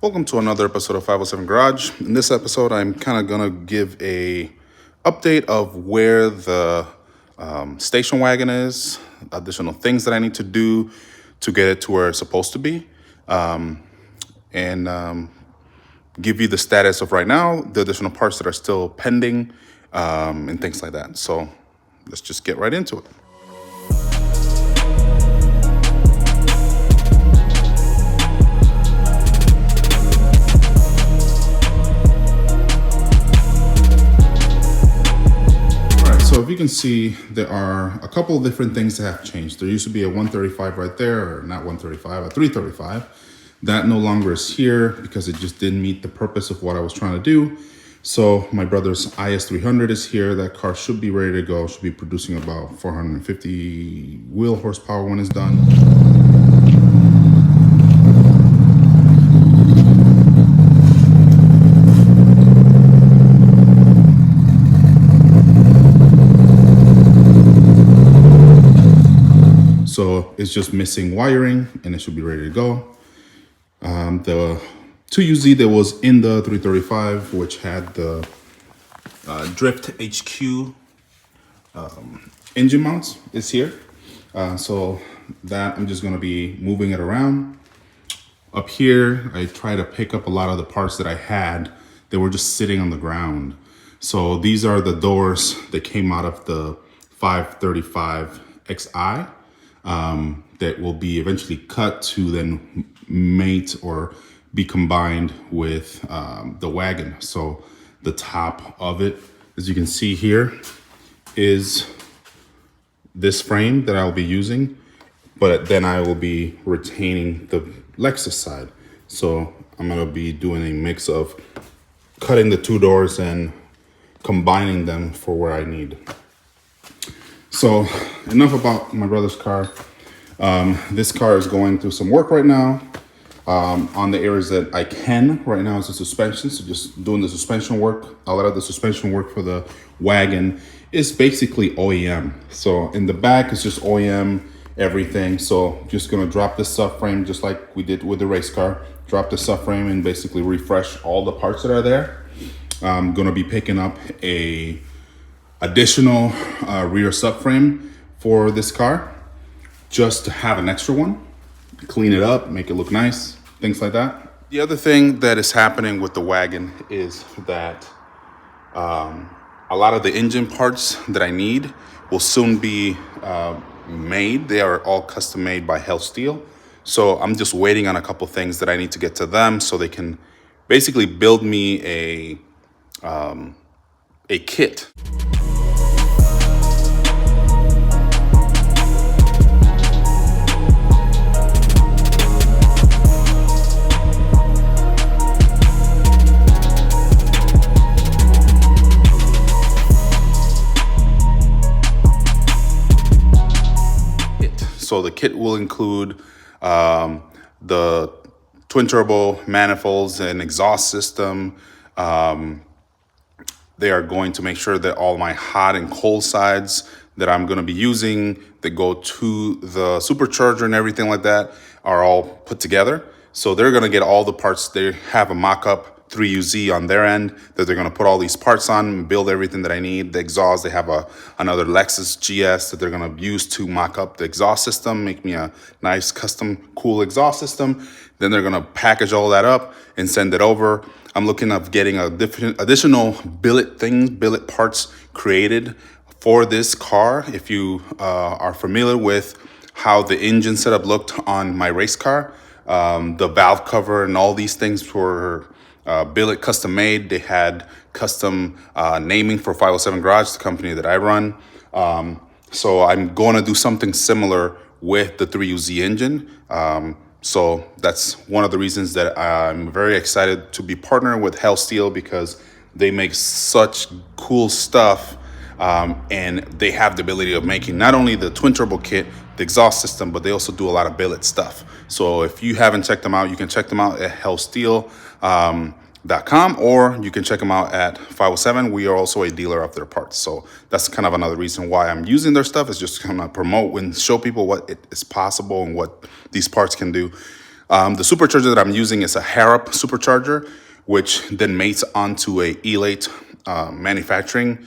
Welcome to another episode of 507 Garage. In this episode, I'm kind of gonna give a update of where the station wagon is, additional things that I need to do to get it to where it's supposed to be, and give you the status of right now, the additional parts that are still pending, and things like that. So let's just get right into it. So if you can see, there are a couple of different things that have changed. There used to be a 135 right there, or not 135, a 335. That no longer is here because it just didn't meet the purpose of what I was trying to do. So my brother's IS300 is here. That car should be ready to go. Should be producing about 450 wheel horsepower when it's done. So it's just missing wiring and it should be ready to go. The 2UZ that was in the 335, which had the Drift HQ engine mounts, is here. So that I'm just gonna be moving it around. Up here, I try to pick up a lot of the parts that I had that were just sitting on the ground. So these are the doors that came out of the 535 XI. That will be eventually cut to then mate or be combined with the wagon. So the top of it, as you can see here, is this frame that I'll be using, but then I will be retaining the Lexus side. So I'm gonna be doing a mix of cutting the two doors and combining them for where I need. So enough about my brother's car. This car is going through some work right now. On the areas that I can right now is the suspension. So just doing the suspension work. A lot of the suspension work for the wagon is basically OEM. So in the back it's just OEM everything. So just gonna drop this subframe just like we did with the race car. Drop the subframe and basically refresh all the parts that are there. I'm gonna be picking up a additional rear subframe for this car, just to have an extra one, clean it up, make it look nice, things like that. The other thing that is happening with the wagon is that a lot of the engine parts that I need will soon be made. They are all custom made by Hell Steel. So I'm just waiting on a couple things that I need to get to them so they can basically build me a kit. So the kit will include the twin turbo manifolds and exhaust system. They are going to make sure that all my hot and cold sides that I'm going to be using that go to the supercharger and everything like that are all put together. So they're going to get all the parts. They have a mock-up 3UZ on their end that they're going to put all these parts on and build everything that I need. The exhaust, they have another Lexus GS that they're going to use to mock up the exhaust system, make me a nice custom cool exhaust system. Then they're going to package all that up and send it over. I'm looking at getting a different additional billet parts created for this car. If you are familiar with how the engine setup looked on my race car, the valve cover and all these things were billet custom made. They had custom naming for 507 Garage, the company that I run. So I'm going to do something similar with the 3UZ engine. So that's one of the reasons that I'm very excited to be partnering with Hell Steel, because they make such cool stuff. And they have the ability of making not only the twin turbo kit, the exhaust system, but they also do a lot of billet stuff. So if you haven't checked them out, you can check them out at hellsteel.com, or you can check them out at 507. We are also a dealer of their parts. So that's kind of another reason why I'm using their stuff, is just kind of promote and show people what it is possible and what these parts can do. The supercharger that I'm using is a Harrop supercharger, which then mates onto a Elate manufacturing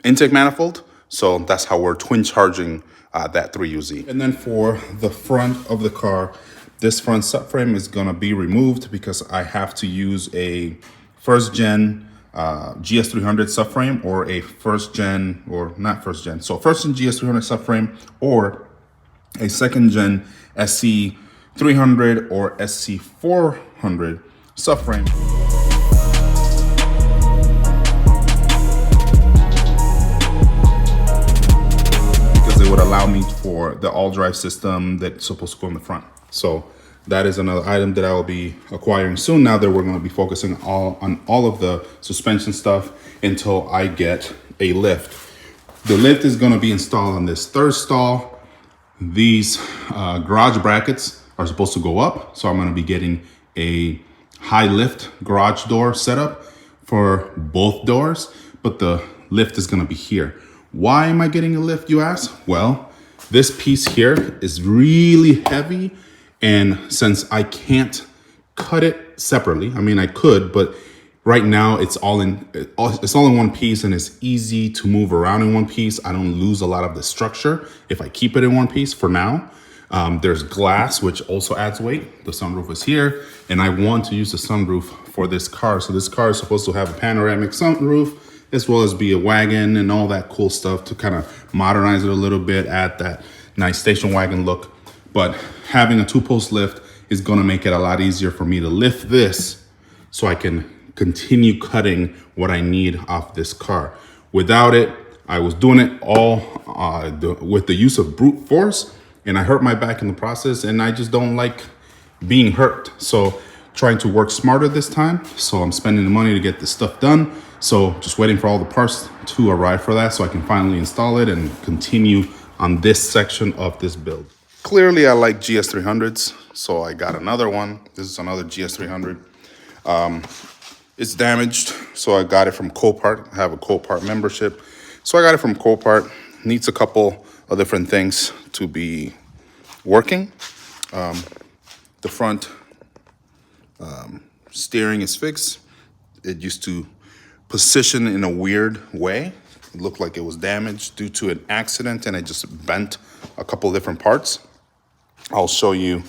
intake manifold. So that's how we're twin charging that 3UZ. And then for the front of the car, this front subframe is gonna be removed because I have to use a first gen GS300 subframe, or a first gen, or not first gen, so first gen GS300 subframe, or a second gen SC300 or SC400 subframe. Because it would allow me for the all-drive system that's supposed to go in the front. So that is another item that I will be acquiring soon, now that we're going to be focusing on all of the suspension stuff until I get a lift. The lift is going to be installed on this third stall. These garage brackets are supposed to go up, so I'm going to be getting a high lift garage door setup for both doors, but the lift is going to be here. Why am I getting a lift, you ask? Well, this piece here is really heavy, and since I can't cut it separately, I mean I could, but right now it's all in one piece, and it's easy to move around in one piece. I don't lose a lot of the structure if I keep it in one piece for now. There's glass, which also adds weight. The sunroof is here, and I want to use the sunroof for this car. So this car is supposed to have a panoramic sunroof, as well as be a wagon and all that cool stuff to kind of modernize it a little bit, add that nice station wagon look. But having a 2-post lift is gonna make it a lot easier for me to lift this so I can continue cutting what I need off this car. Without it, I was doing it all with the use of brute force, and I hurt my back in the process, and I just don't like being hurt. So trying to work smarter this time. So I'm spending the money to get this stuff done. So just waiting for all the parts to arrive for that so I can finally install it and continue on this section of this build. Clearly I like GS300s, so I got another one. This is another GS300. It's damaged, so I got it from Copart. I have a Copart membership. So I got it from Copart. Needs a couple of different things to be working. The front steering is fixed. It used to position in a weird way. It looked like it was damaged due to an accident, and it just bent a couple different parts. I'll show you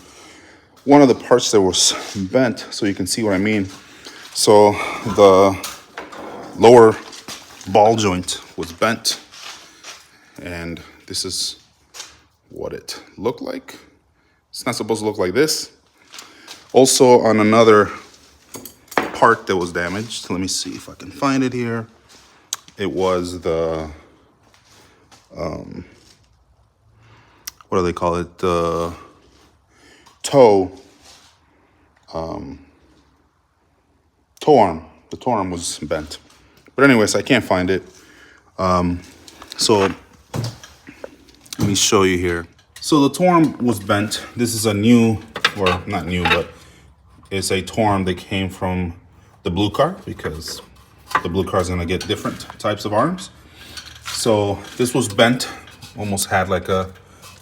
one of the parts that was bent so you can see what I mean. So the lower ball joint was bent, and this is what it looked like. It's not supposed to look like this. Also, on another part that was damaged, let me see if I can find it here. It was the what do they call it? The toe arm. The toe arm was bent. But anyways, I can't find it. So let me show you here. So the toe arm was bent. This is a new, or not new, but it's a toe arm that came from the blue car, because the blue car is gonna get different types of arms. So this was bent, almost had like a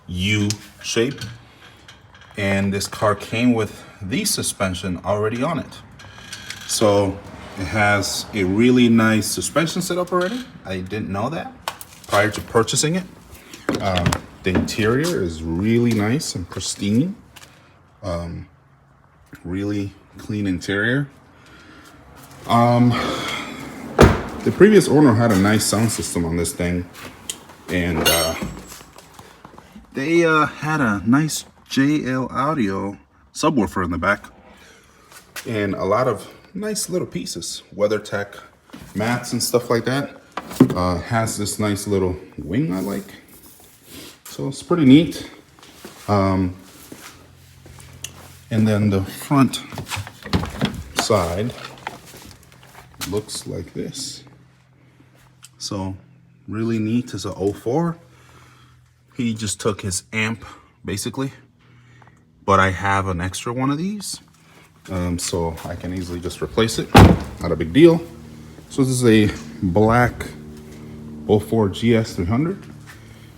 U shape. And this car came with the suspension already on it. So it has a really nice suspension setup already. I didn't know that prior to purchasing it. The interior is really nice and pristine. Really clean interior. The previous owner had a nice sound system on this thing, and they had a nice JL Audio subwoofer in the back, and a lot of nice little pieces, WeatherTech mats and stuff like that. Has this nice little wing I like, so it's pretty neat. And then the front side looks like this. So really neat. It's a 04. He just took his amp basically, but I have an extra one of these, so I can easily just replace it. Not a big deal. So this is a black 04 GS300,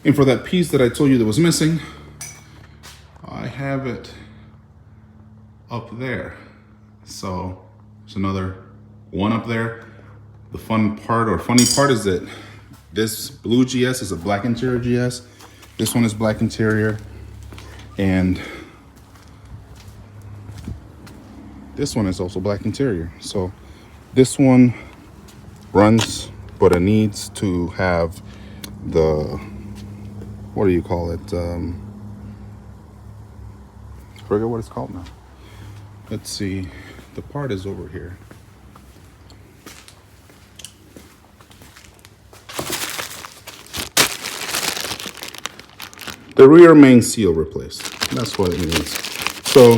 and for that piece that I told you that was missing, I have it up there. So there's another one up there. The funny part is that this blue GS is a black interior GS. This one is black interior. And this one is also black interior. So this one runs, but it needs to have the, what do you call it? I forget what it's called now. Let's see, the part is over here. The rear main seal replaced. That's what it means. So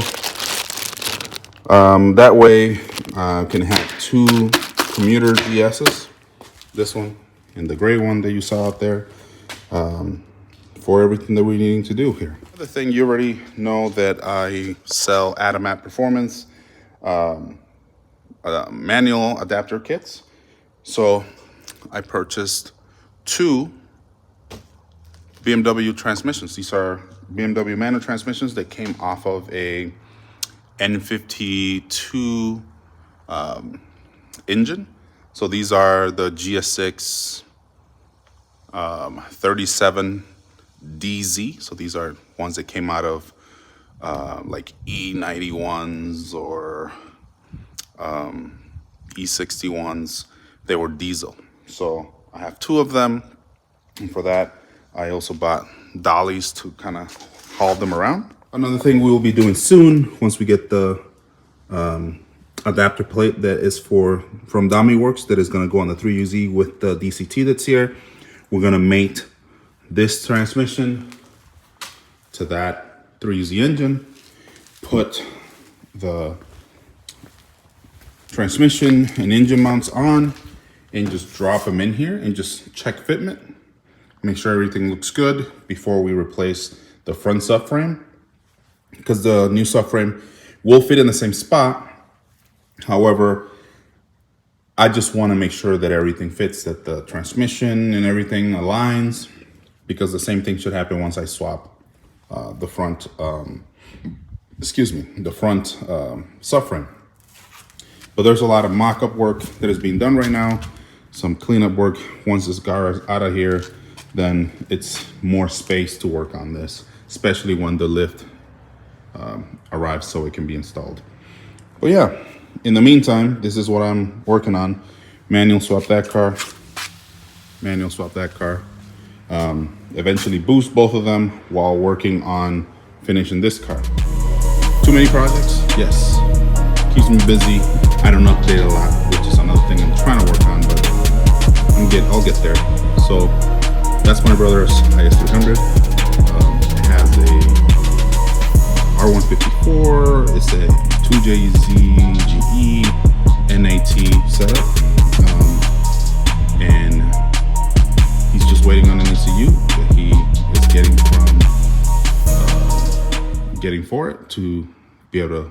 that way I can have two commuter GSs, this one and the gray one that you saw out there, for everything that we're needing to do here. The thing, you already know that I sell Adamat Performance manual adapter kits. So I purchased two BMW transmissions. These are BMW manual transmissions that came off of a N52 engine. So these are the GS6 37DZ. So these are ones that came out of like E91s or E61s. They were diesel. So I have two of them. And for that, I also bought dollies to kind of haul them around. Another thing we will be doing soon, once we get the adapter plate that is from Dummy Works, that is going to go on the 3UZ with the DCT that's here. We're going to mate this transmission to that 3UZ engine, put the transmission and engine mounts on, and just drop them in here and just check fitment. Make sure everything looks good before we replace the front subframe, because the new subframe will fit in the same spot. However, I just want to make sure that everything fits, that the transmission and everything aligns, because the same thing should happen once I swap the front, subframe. But there's a lot of mock-up work that is being done right now, some cleanup work. Once this car is out of here, then it's more space to work on this, especially when the lift arrives so it can be installed. But yeah, in the meantime, this is what I'm working on. Manual swap that car, manual swap that car. Eventually boost both of them while working on finishing this car. Too many projects? Yes. Keeps me busy. I don't update a lot, which is another thing I'm trying to work on, but I'll get there. So that's my brother's IS300. It has a R154. It's a 2JZGE NAT setup. And he's just waiting on an ECU that he is getting for it to be able to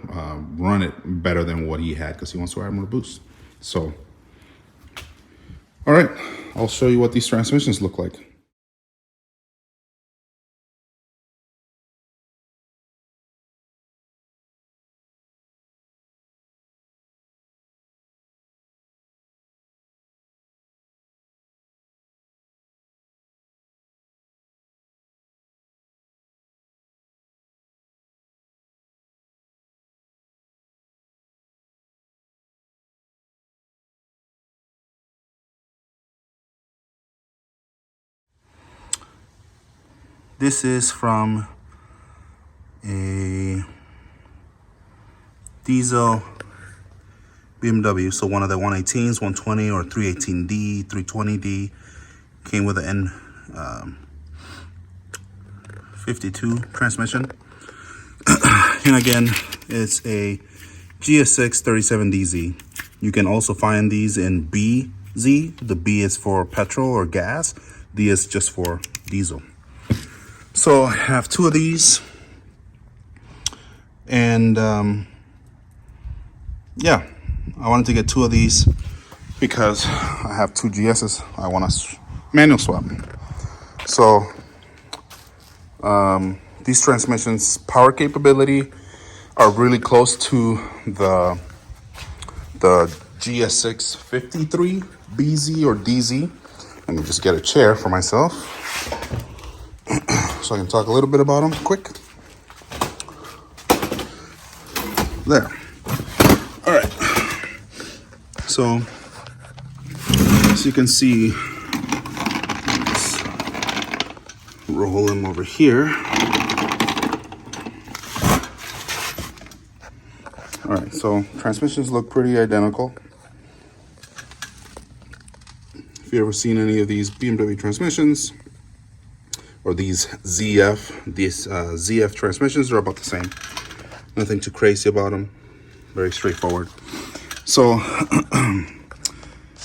run it better than what he had, because he wants to add more boost. So, all right, I'll show you what these transmissions look like. This is from a diesel BMW, so one of the 118s, 120 or 318D, 320D, came with an N52 transmission. And again, it's a GS6 37DZ. You can also find these in BZ. The B is for petrol or gas. D is just for diesel. So I have two of these, and yeah, I wanted to get two of these because I have two GSs. I want to manual swap. So these transmissions, power capability, are really close to the GS653 BZ or DZ. Let me just get a chair for myself so I can talk a little bit about them quick. There. All right. So, as you can see, let's roll him over here. All right, so transmissions look pretty identical. If you ever seen any of these BMW transmissions or these ZF transmissions, they're about the same. Nothing too crazy about them. Very straightforward. So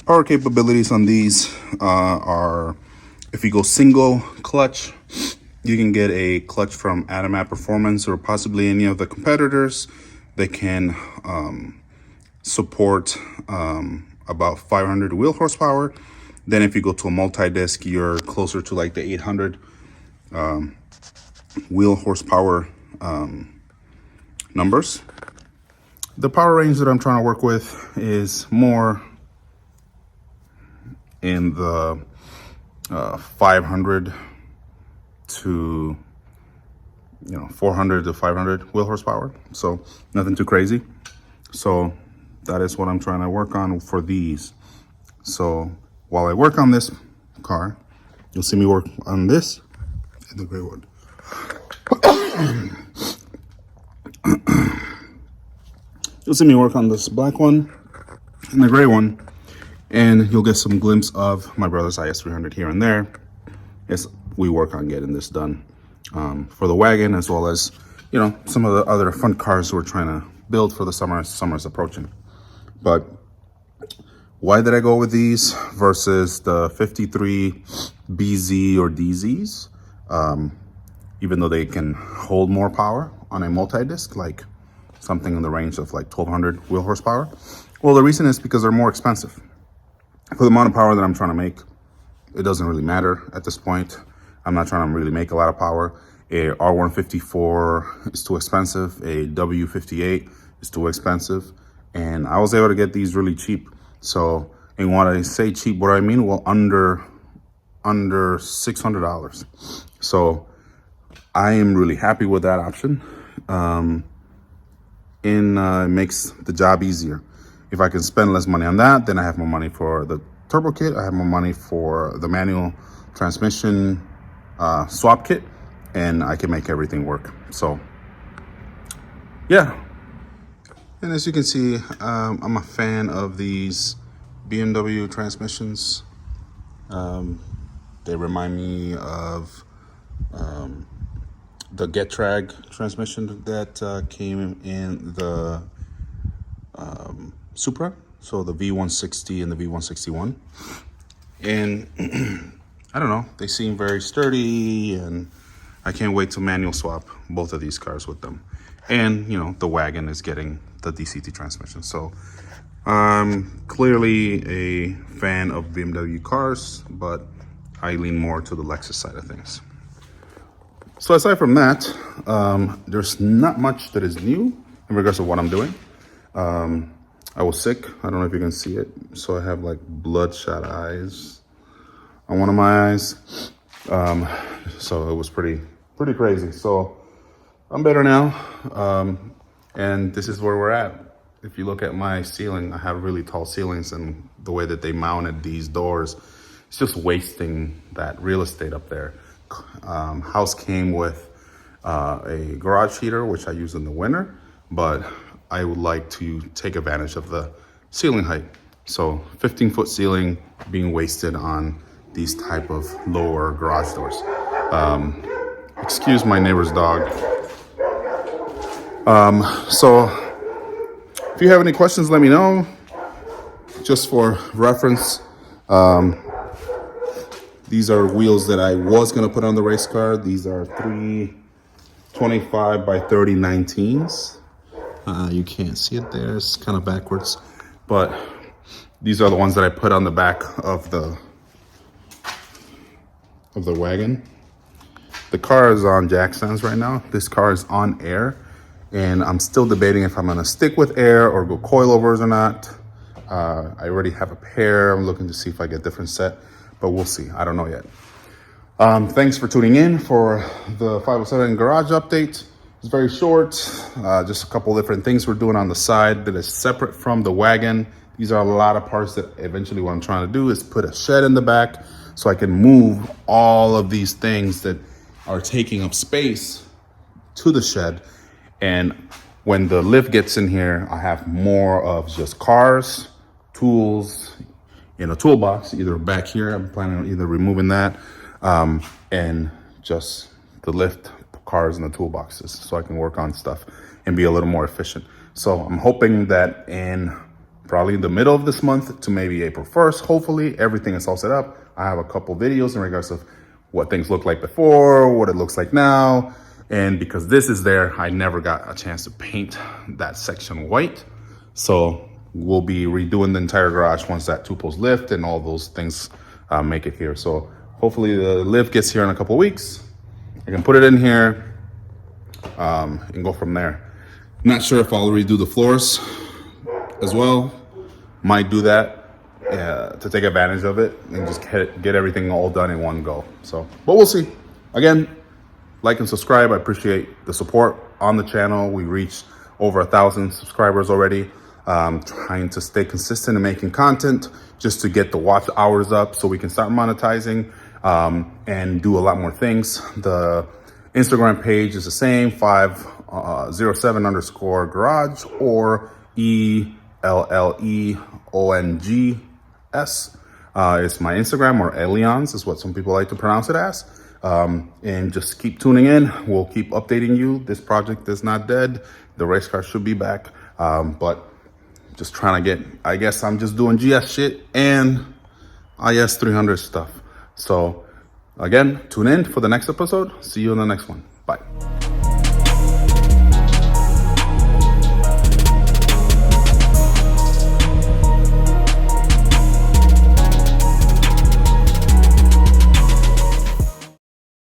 power capabilities on these are, if you go single clutch, you can get a clutch from AWD Performance or possibly any of the competitors. They can support about 500 wheel horsepower. Then if you go to a multi-disc, you're closer to like the 800 wheel horsepower numbers. The power range that I'm trying to work with is more in the 500 to 400 to 500 wheel horsepower. So nothing too crazy. So that is what I'm trying to work on for these. So while I work on this car, you'll see me work on this and the gray one. You'll see me work on this black one and the gray one, and you'll get some glimpse of my brother's IS300 here and there as we work on getting this done for the wagon, as well as some of the other fun cars we're trying to build for the summer. Summer's approaching. But why did I go with these versus the 53 BZ or DZs? Even though they can hold more power on a multi-disc, like something in the range of like 1200 wheel horsepower. Well, the reason is because they're more expensive. For the amount of power that I'm trying to make, it doesn't really matter at this point. I'm not trying to really make a lot of power. A R154 is too expensive. A W58 is too expensive. And I was able to get these really cheap. So, and when I say cheap, what do I mean? Well, under $600. So I am really happy with that option. It makes the job easier. If I can spend less money on that, then I have more money for the turbo kit. I have more money for the manual transmission swap kit, and I can make everything work. So yeah. And as you can see, I'm a fan of these BMW transmissions. They remind me of the Getrag transmission that came in the Supra, so the V160 and the V161. And I don't know, they seem very sturdy, and I can't wait to manual swap both of these cars with them. And the Wagon is getting the DCT transmission. So I'm clearly a fan of BMW cars, but I lean more to the Lexus side of things. So aside from that, there's not much that is new in regards to what I'm doing. I was sick. I don't know if you can see it. So I have like bloodshot eyes on one of my eyes. So it was pretty crazy. So I'm better now. And this is where we're at. If you look at my ceiling, I have really tall ceilings, and the way that they mounted these doors, it's just wasting that real estate up there. House came with a garage heater, which I use in the winter, but I would like to take advantage of the ceiling height. So 15-foot ceiling being wasted on these type of lower garage doors. Excuse my neighbor's dog. So if you have any questions, let me know. Just for reference, these are wheels that I was gonna put on the race car. These are 325 by 30 19s. You can't see it there, it's kind of backwards. But these are the ones that I put on the back of the Wagon. The car is on jack stands right now. This car is on air, and I'm still debating if I'm gonna stick with air or go coilovers or not. I already have a pair. I'm looking to see if I get a different set, but we'll see. I don't know yet. Thanks for tuning in for the 507 garage update. It's very short, just a couple different things we're doing on the side that is separate from the wagon. These are a lot of parts that eventually what I'm trying to do is put a shed in the back so I can move all of these things that are taking up space to the shed. And when the lift gets in here, I have more of just cars, tools in a toolbox, either back here. I'm planning on either removing that and just the lift cars in the toolboxes so I can work on stuff and be a little more efficient. So I'm hoping that in probably the middle of this month to maybe April 1st, hopefully everything is all set up. I have a couple videos in regards of what things look like before, what it looks like now. And because this is there, I never got a chance to paint that section white. So we'll be redoing the entire garage once that two-post lift and all those things make it here. So hopefully the lift gets here in a couple weeks. I can put it in here and go from there. Not sure if I'll redo the floors as well. Might do that to take advantage of it and just get everything all done in one go. So, but we'll see. Again, like and subscribe. I appreciate the support on the channel. We reached over 1,000 subscribers already. Trying to stay consistent and making content just to get the watch hours up so we can start monetizing and do a lot more things. The Instagram page is the same, 507_garage or ELLEONGS is my Instagram, or Elions is what some people like to pronounce it as. And just keep tuning in. We'll keep updating you. This project is not dead. The race car should be back. But just trying to get, I guess I'm just doing GS shit and IS 300 stuff. So again, tune in for the next episode. See you in the next one. Bye.